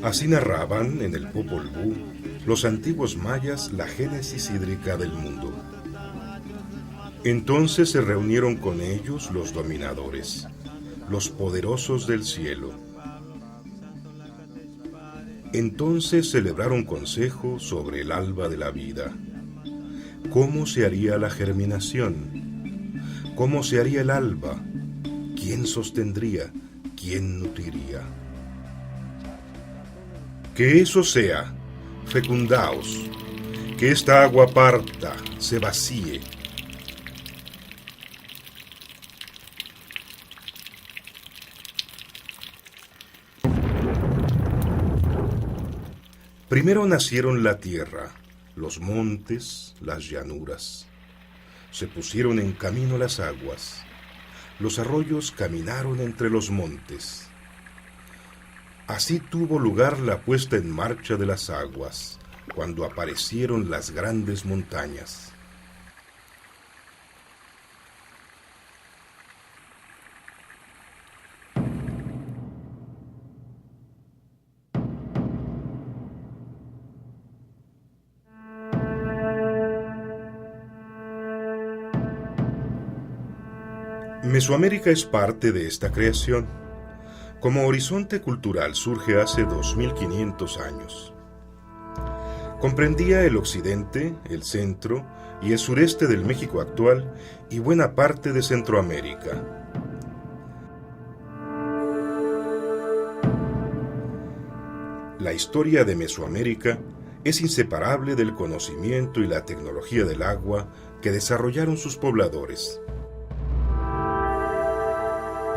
Así narraban en el Popol Vuh los antiguos mayas la génesis hídrica del mundo. Entonces se reunieron con ellos los dominadores, los poderosos del cielo. Entonces celebraron consejo sobre el alba de la vida. ¿Cómo se haría la germinación? ¿Cómo se haría el alba? ¿Quién sostendría? ¿Quién nutriría? Que eso sea, fecundaos, que esta agua parta, se vacíe. Primero nacieron la tierra, los montes, las llanuras. Se pusieron en camino las aguas. Los arroyos caminaron entre los montes. Así tuvo lugar la puesta en marcha de las aguas, cuando aparecieron las grandes montañas. Mesoamérica es parte de esta creación. Como horizonte cultural surge hace 2500 años. Comprendía el occidente, el centro y el sureste del México actual y buena parte de Centroamérica. La historia de Mesoamérica es inseparable del conocimiento y la tecnología del agua que desarrollaron sus pobladores.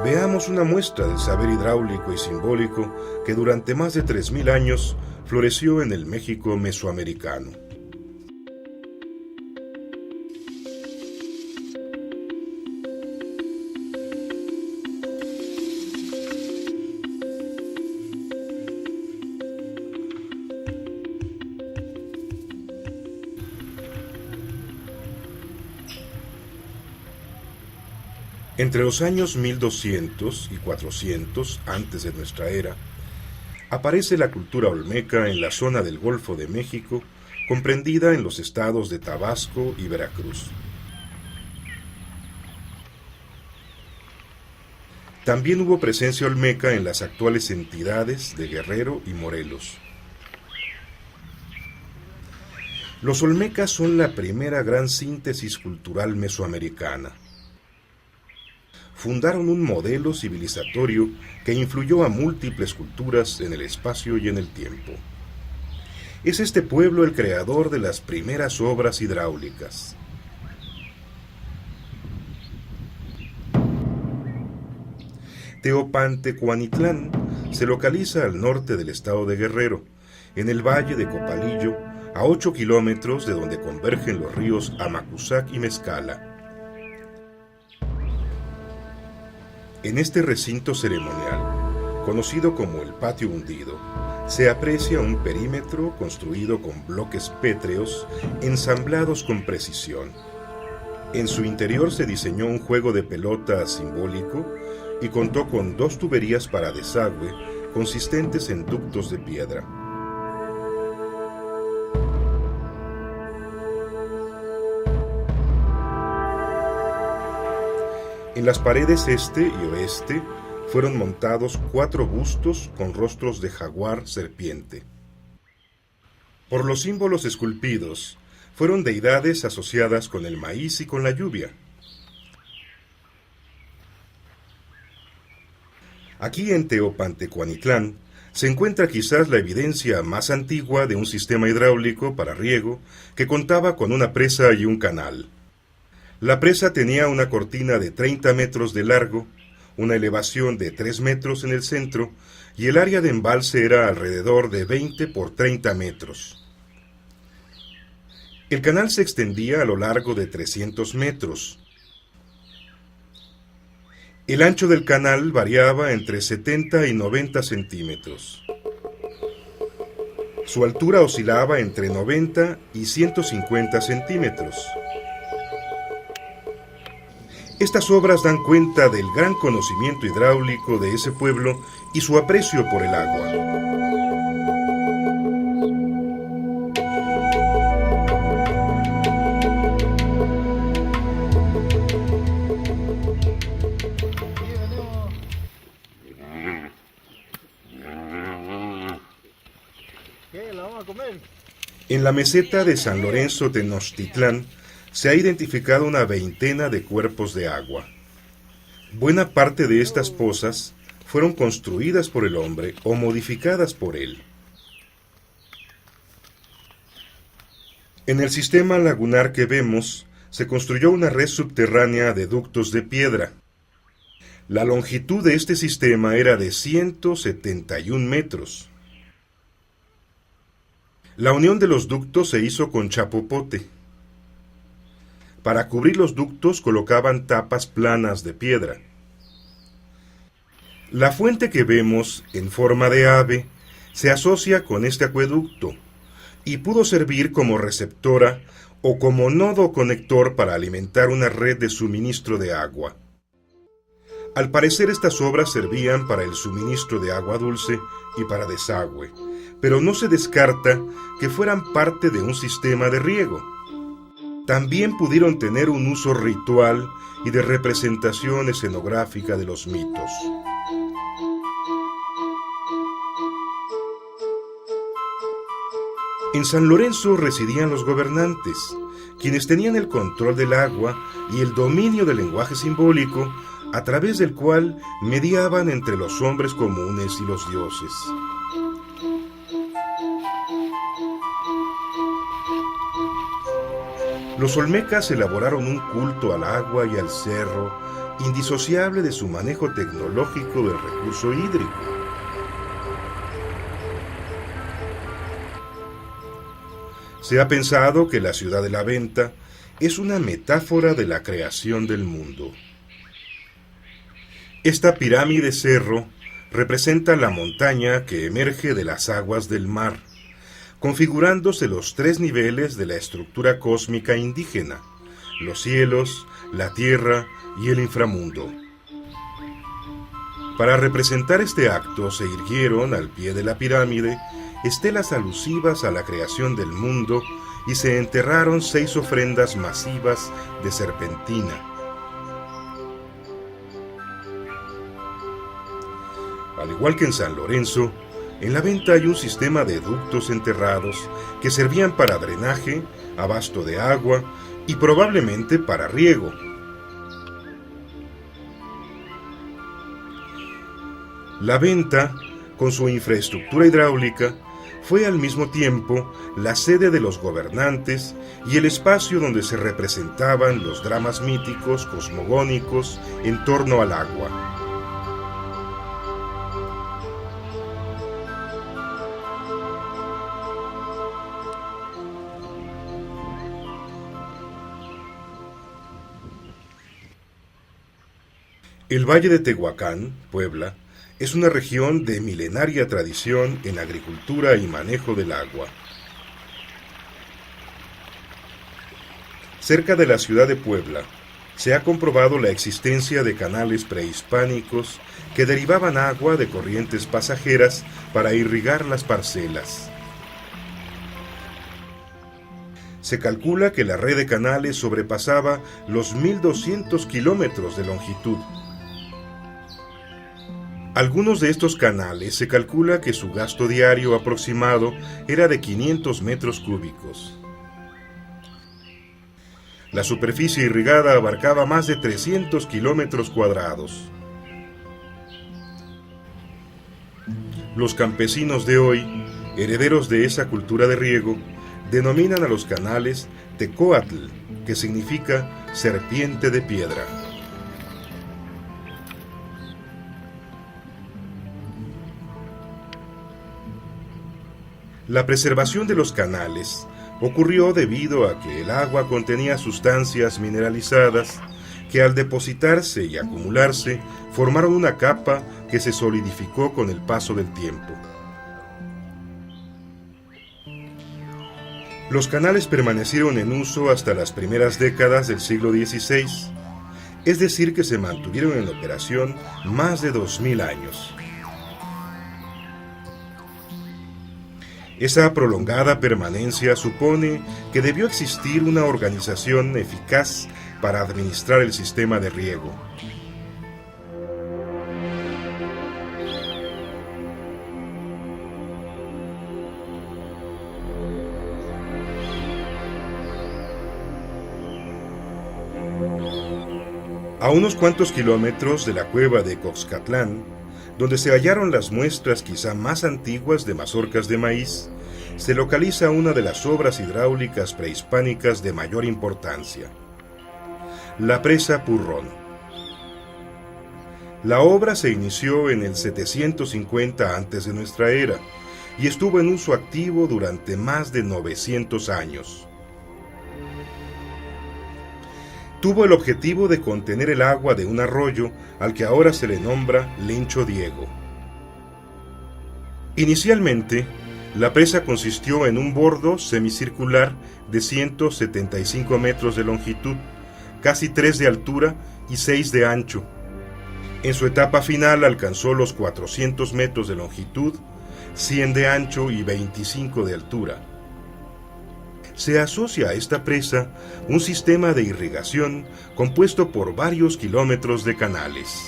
Veamos una muestra del saber hidráulico y simbólico que durante más de 3000 años floreció en el México mesoamericano. Entre los años 1200 y 400 antes de nuestra era, aparece la cultura olmeca en la zona del Golfo de México, comprendida en los estados de Tabasco y Veracruz. También hubo presencia olmeca en las actuales entidades de Guerrero y Morelos. Los olmecas son la primera gran síntesis cultural mesoamericana. Fundaron un modelo civilizatorio que influyó a múltiples culturas en el espacio y en el tiempo. Es este pueblo el creador de las primeras obras hidráulicas. Teopantecuanitlán se localiza al norte del estado de Guerrero, en el valle de Copalillo, a 8 kilómetros de donde convergen los ríos Amacuzac y Mezcala. En este recinto ceremonial, conocido como el Patio Hundido, se aprecia un perímetro construido con bloques pétreos ensamblados con precisión. En su interior se diseñó un juego de pelota simbólico y contó con 2 tuberías para desagüe consistentes en ductos de piedra. En las paredes este y oeste fueron montados 4 bustos con rostros de jaguar serpiente. Por los símbolos esculpidos, fueron deidades asociadas con el maíz y con la lluvia. Aquí en Teopantecuanitlán se encuentra quizás la evidencia más antigua de un sistema hidráulico para riego que contaba con una presa y un canal. La presa tenía una cortina de 30 metros de largo, una elevación de 3 metros en el centro y el área de embalse era alrededor de 20 por 30 metros. El canal se extendía a lo largo de 300 metros. El ancho del canal variaba entre 70 y 90 centímetros. Su altura oscilaba entre 90 y 150 centímetros. Estas obras dan cuenta del gran conocimiento hidráulico de ese pueblo y su aprecio por el agua. En la meseta de San Lorenzo Tenochtitlán se ha identificado una veintena de cuerpos de agua. Buena parte de estas pozas fueron construidas por el hombre o modificadas por él. En el sistema lagunar que vemos, se construyó una red subterránea de ductos de piedra. La longitud de este sistema era de 171 metros. La unión de los ductos se hizo con chapopote. Para cubrir los ductos colocaban tapas planas de piedra. La fuente que vemos, en forma de ave, se asocia con este acueducto y pudo servir como receptora o como nodo conector para alimentar una red de suministro de agua. Al parecer estas obras servían para el suministro de agua dulce y para desagüe, pero no se descarta que fueran parte de un sistema de riego. También pudieron tener un uso ritual y de representación escenográfica de los mitos. En San Lorenzo residían los gobernantes, quienes tenían el control del agua y el dominio del lenguaje simbólico, a través del cual mediaban entre los hombres comunes y los dioses. Los olmecas elaboraron un culto al agua y al cerro, indisociable de su manejo tecnológico del recurso hídrico. Se ha pensado que la ciudad de la venta es una metáfora de la creación del mundo. Esta pirámide cerro representa la montaña que emerge de las aguas del mar, configurándose los tres niveles de la estructura cósmica indígena: los cielos, la tierra y el inframundo. Para representar este acto se irguieron al pie de la pirámide estelas alusivas a la creación del mundo y se enterraron 6 ofrendas masivas de serpentina. Al igual que en San Lorenzo, en la venta hay un sistema de ductos enterrados que servían para drenaje, abasto de agua y probablemente para riego. La venta, con su infraestructura hidráulica, fue al mismo tiempo la sede de los gobernantes y el espacio donde se representaban los dramas míticos cosmogónicos en torno al agua. El Valle de Tehuacán, Puebla, es una región de milenaria tradición en agricultura y manejo del agua. Cerca de la ciudad de Puebla, se ha comprobado la existencia de canales prehispánicos que derivaban agua de corrientes pasajeras para irrigar las parcelas. Se calcula que la red de canales sobrepasaba los 1.200 kilómetros de longitud. Algunos de estos canales se calcula que su gasto diario aproximado era de 500 metros cúbicos. La superficie irrigada abarcaba más de 300 kilómetros cuadrados. Los campesinos de hoy, herederos de esa cultura de riego, denominan a los canales Tecoatl, que significa serpiente de piedra. La preservación de los canales ocurrió debido a que el agua contenía sustancias mineralizadas que al depositarse y acumularse formaron una capa que se solidificó con el paso del tiempo. Los canales permanecieron en uso hasta las primeras décadas del siglo XVI, es decir que se mantuvieron en operación más de 2000 años. Esa prolongada permanencia supone que debió existir una organización eficaz para administrar el sistema de riego. A unos cuantos kilómetros de la cueva de Coxcatlán, donde se hallaron las muestras quizá más antiguas de mazorcas de maíz, se localiza una de las obras hidráulicas prehispánicas de mayor importancia, la presa Purrón. La obra se inició en el 750 antes de nuestra era y estuvo en uso activo durante más de 900 años. Tuvo el objetivo de contener el agua de un arroyo al que ahora se le nombra Lencho Diego. Inicialmente, la presa consistió en un bordo semicircular de 175 metros de longitud, casi 3 de altura y 6 de ancho. En su etapa final alcanzó los 400 metros de longitud, 100 de ancho y 25 de altura. Se asocia a esta presa un sistema de irrigación compuesto por varios kilómetros de canales.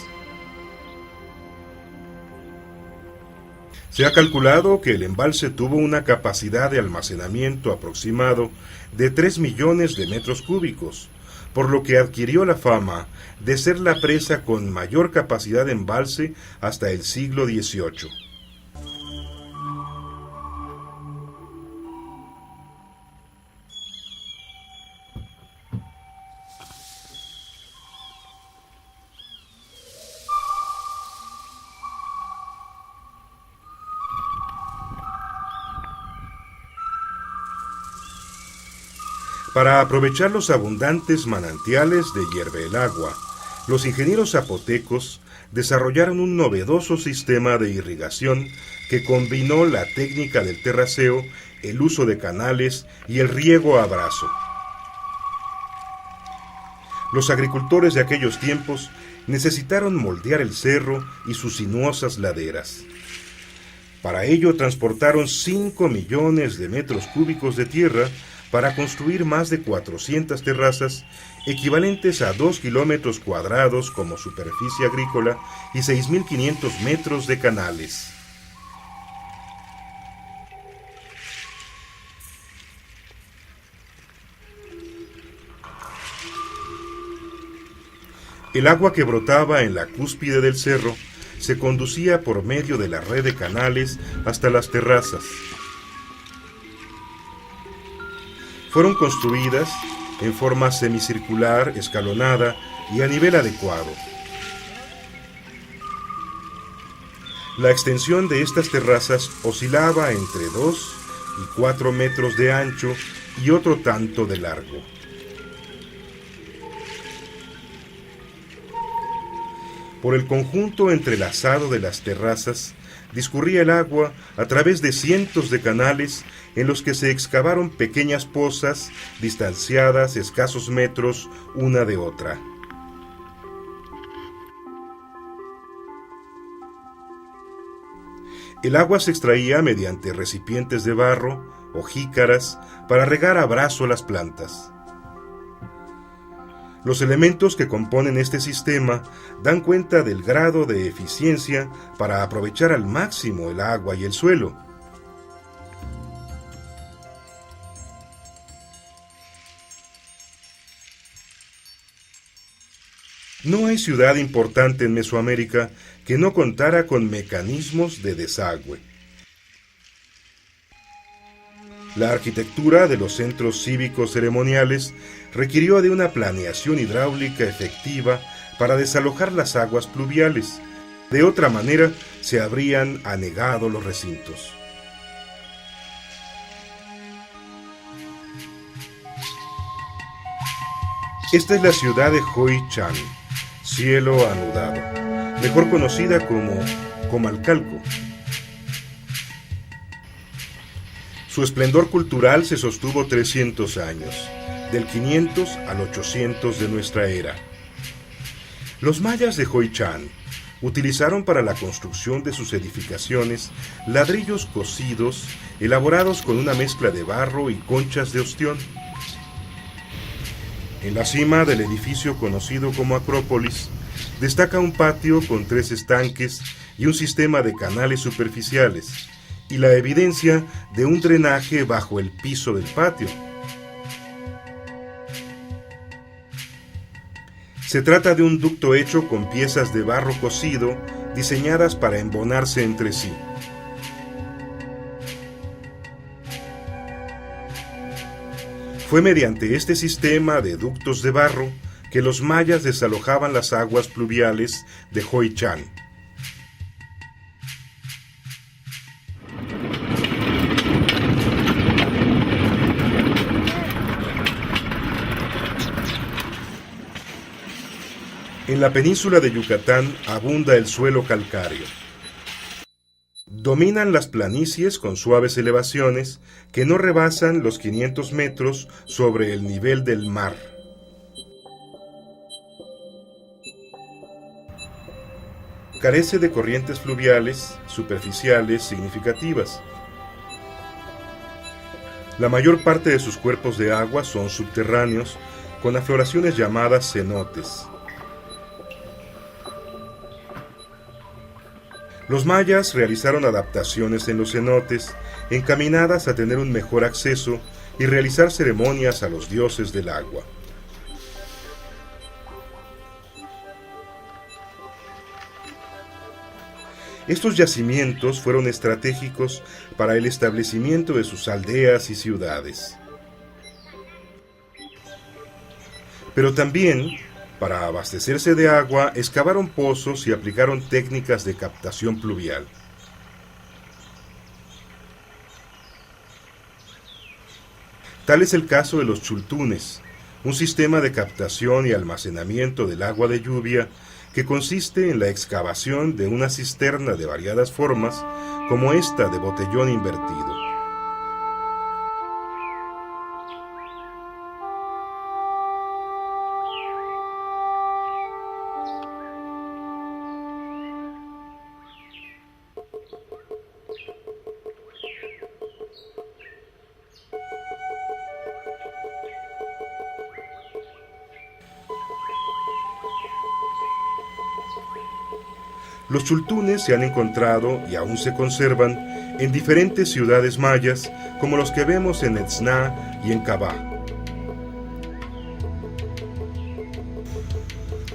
Se ha calculado que el embalse tuvo una capacidad de almacenamiento aproximado de 3 millones de metros cúbicos, por lo que adquirió la fama de ser la presa con mayor capacidad de embalse hasta el siglo XVIII. Para aprovechar los abundantes manantiales de hierve el agua, los ingenieros zapotecos desarrollaron un novedoso sistema de irrigación que combinó la técnica del terraceo, el uso de canales y el riego a brazo. Los agricultores de aquellos tiempos necesitaron moldear el cerro y sus sinuosas laderas. Para ello transportaron 5 millones de metros cúbicos de tierra para construir más de 400 terrazas, equivalentes a 2 kilómetros cuadrados como superficie agrícola y 6.500 metros de canales. El agua que brotaba en la cúspide del cerro se conducía por medio de la red de canales hasta las terrazas. Fueron construidas en forma semicircular, escalonada y a nivel adecuado. La extensión de estas terrazas oscilaba entre 2 y 4 metros de ancho y otro tanto de largo. Por el conjunto entrelazado de las terrazas discurría el agua a través de cientos de canales en los que se excavaron pequeñas pozas distanciadas escasos metros una de otra. El agua se extraía mediante recipientes de barro o jícaras para regar a brazo las plantas. Los elementos que componen este sistema dan cuenta del grado de eficiencia para aprovechar al máximo el agua y el suelo. No hay ciudad importante en Mesoamérica que no contara con mecanismos de desagüe. La arquitectura de los centros cívicos ceremoniales requirió de una planeación hidráulica efectiva para desalojar las aguas pluviales. De otra manera, se habrían anegado los recintos. Esta es la ciudad de Hoi Chan, cielo anudado, mejor conocida como Comalcalco. Su esplendor cultural se sostuvo 300 años, del 500 al 800 de nuestra era. Los mayas de Hoi Chan utilizaron para la construcción de sus edificaciones ladrillos cocidos elaborados con una mezcla de barro y conchas de ostión. En la cima del edificio conocido como Acrópolis destaca un patio con 3 estanques y un sistema de canales superficiales, y la evidencia de un drenaje bajo el piso del patio. Se trata de un ducto hecho con piezas de barro cocido diseñadas para embonarse entre sí. Fue mediante este sistema de ductos de barro que los mayas desalojaban las aguas pluviales de Hoi-Chan. En la península de Yucatán abunda el suelo calcáreo. Dominan las planicies con suaves elevaciones que no rebasan los 500 metros sobre el nivel del mar. Carece de corrientes fluviales superficiales significativas. La mayor parte de sus cuerpos de agua son subterráneos, con afloraciones llamadas cenotes. Los mayas realizaron adaptaciones en los cenotes, encaminadas a tener un mejor acceso y realizar ceremonias a los dioses del agua. Estos yacimientos fueron estratégicos para el establecimiento de sus aldeas y ciudades. Pero también, para abastecerse de agua, excavaron pozos y aplicaron técnicas de captación pluvial. Tal es el caso de los chultunes, un sistema de captación y almacenamiento del agua de lluvia que consiste en la excavación de una cisterna de variadas formas, como esta de botellón invertido. Los chultunes se han encontrado y aún se conservan en diferentes ciudades mayas, como los que vemos en Etzná y en Cabá.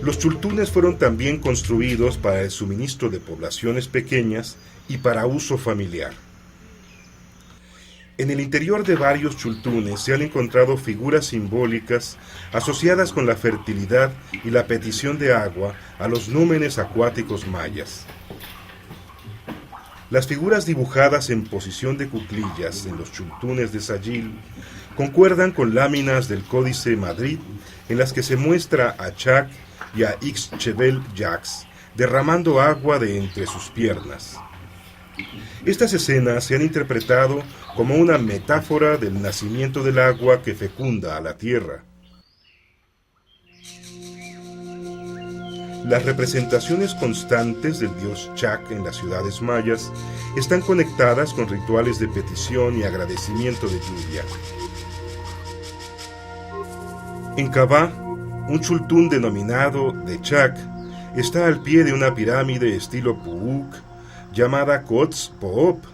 Los chultunes fueron también construidos para el suministro de poblaciones pequeñas y para uso familiar. En el interior de varios chultunes se han encontrado figuras simbólicas asociadas con la fertilidad y la petición de agua a los númenes acuáticos mayas. Las figuras dibujadas en posición de cuclillas en los chultunes de Sayil concuerdan con láminas del Códice Madrid en las que se muestra a Chac y a Ixchebel Yax derramando agua de entre sus piernas. Estas escenas se han interpretado como una metáfora del nacimiento del agua que fecunda a la tierra. Las representaciones constantes del dios Chac en las ciudades mayas están conectadas con rituales de petición y agradecimiento de lluvia. En Cabá, un chultún denominado de Chac está al pie de una pirámide estilo Puuk llamada Kots Poop.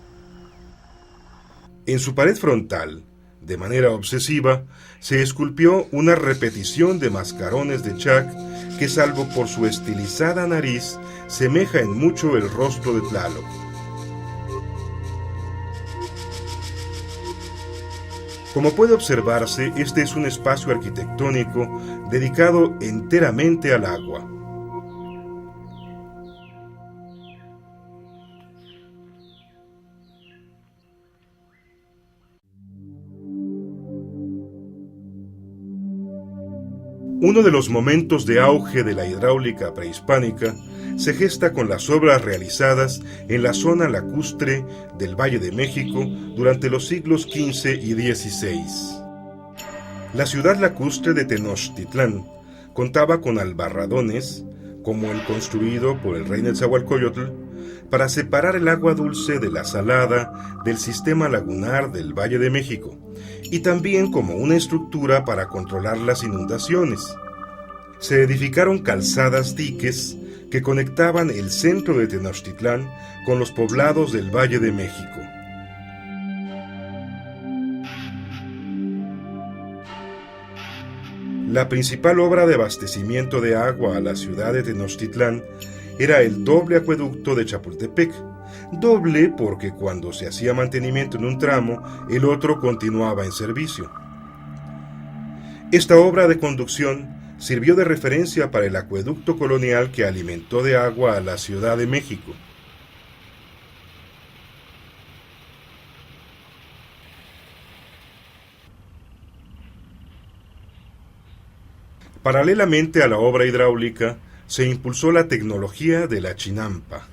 En su pared frontal, de manera obsesiva, se esculpió una repetición de mascarones de Chac que, salvo por su estilizada nariz, semeja en mucho el rostro de Tlaloc. Como puede observarse, este es un espacio arquitectónico dedicado enteramente al agua. Uno de los momentos de auge de la hidráulica prehispánica se gesta con las obras realizadas en la zona lacustre del Valle de México durante los siglos XV y XVI. La ciudad lacustre de Tenochtitlán contaba con albarradones, como el construido por el rey Netzahualcóyotl, para separar el agua dulce de la salada del sistema lagunar del Valle de México, y también como una estructura para controlar las inundaciones. Se edificaron calzadas diques que conectaban el centro de Tenochtitlán con los poblados del Valle de México. La principal obra de abastecimiento de agua a la ciudad de Tenochtitlán era el doble acueducto de Chapultepec. Doble porque cuando se hacía mantenimiento en un tramo, el otro continuaba en servicio. Esta obra de conducción sirvió de referencia para el acueducto colonial que alimentó de agua a la Ciudad de México. Paralelamente a la obra hidráulica, se impulsó la tecnología de la chinampa.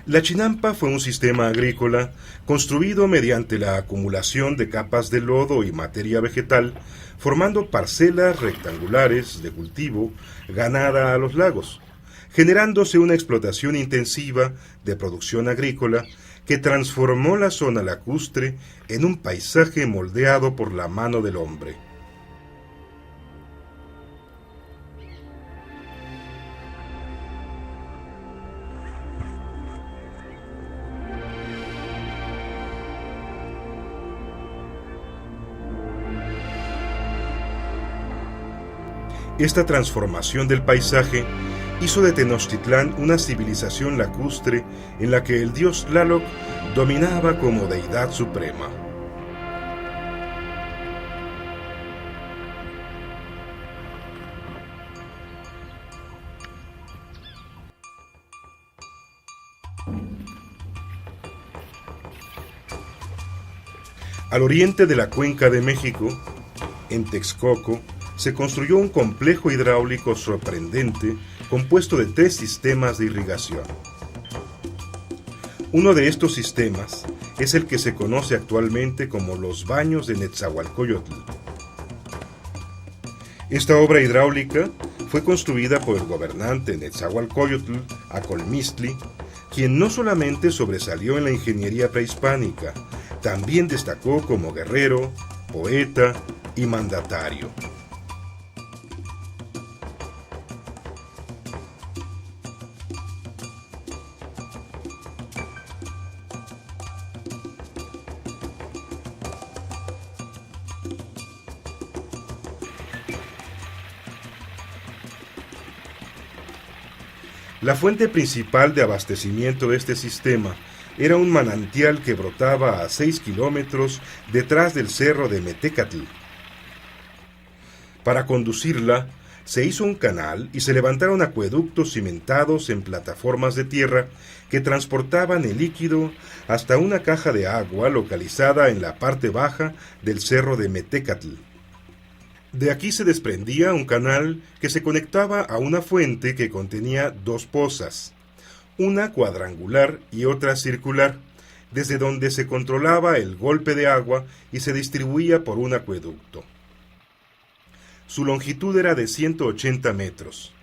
La chinampa fue un sistema agrícola construido mediante la acumulación de capas de lodo y materia vegetal, formando parcelas rectangulares de cultivo ganada a los lagos, generándose una explotación intensiva de producción agrícola que transformó la zona lacustre en un paisaje moldeado por la mano del hombre. Esta transformación del paisaje hizo de Tenochtitlán una civilización lacustre en la que el dios Tlaloc dominaba como deidad suprema. Al oriente de la Cuenca de México, en Texcoco, se construyó un complejo hidráulico sorprendente compuesto de 3 sistemas de irrigación. Uno de estos sistemas es el que se conoce actualmente como los Baños de Netzahualcóyotl. Esta obra hidráulica fue construida por el gobernante Netzahualcóyotl Acolmistli, quien no solamente sobresalió en la ingeniería prehispánica, también destacó como guerrero, poeta y mandatario. La fuente principal de abastecimiento de este sistema era un manantial que brotaba a 6 kilómetros detrás del cerro de Metecatl. Para conducirla, se hizo un canal y se levantaron acueductos cimentados en plataformas de tierra que transportaban el líquido hasta una caja de agua localizada en la parte baja del cerro de Metecatl. De aquí se desprendía un canal que se conectaba a una fuente que contenía 2 pozas, una cuadrangular y otra circular, desde donde se controlaba el golpe de agua y se distribuía por un acueducto. Su longitud era de 180 metros.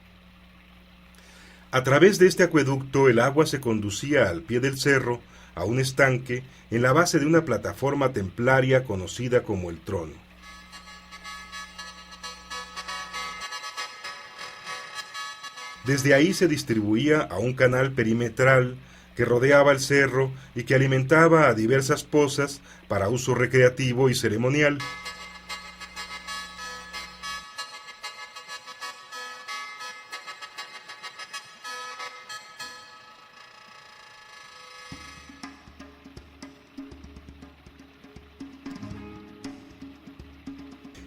A través de este acueducto el agua se conducía al pie del cerro a un estanque en la base de una plataforma templaria conocida como el Trono. Desde ahí se distribuía a un canal perimetral que rodeaba el cerro y que alimentaba a diversas pozas para uso recreativo y ceremonial.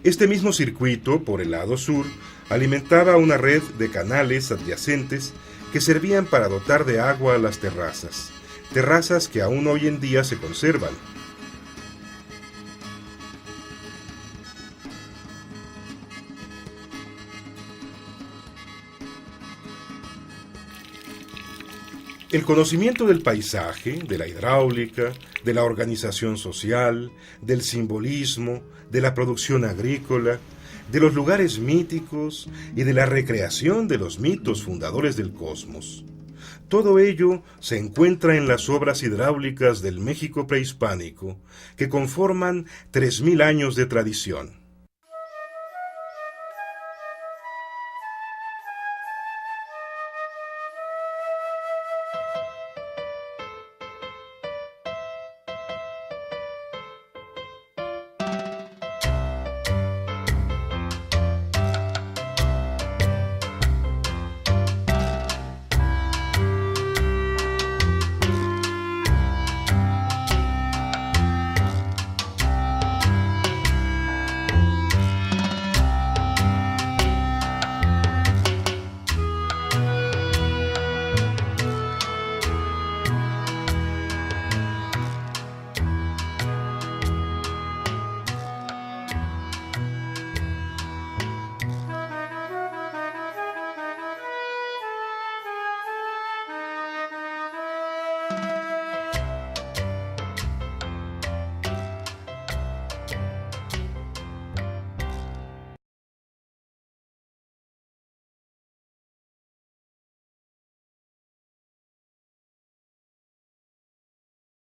Este mismo circuito, por el lado sur, alimentaba una red de canales adyacentes que servían para dotar de agua a las terrazas que aún hoy en día se conservan. El conocimiento del paisaje, de la hidráulica, de la organización social, del simbolismo, de la producción agrícola, de los lugares míticos y de la recreación de los mitos fundadores del cosmos. Todo ello se encuentra en las obras hidráulicas del México prehispánico, que conforman 3000 años de tradición.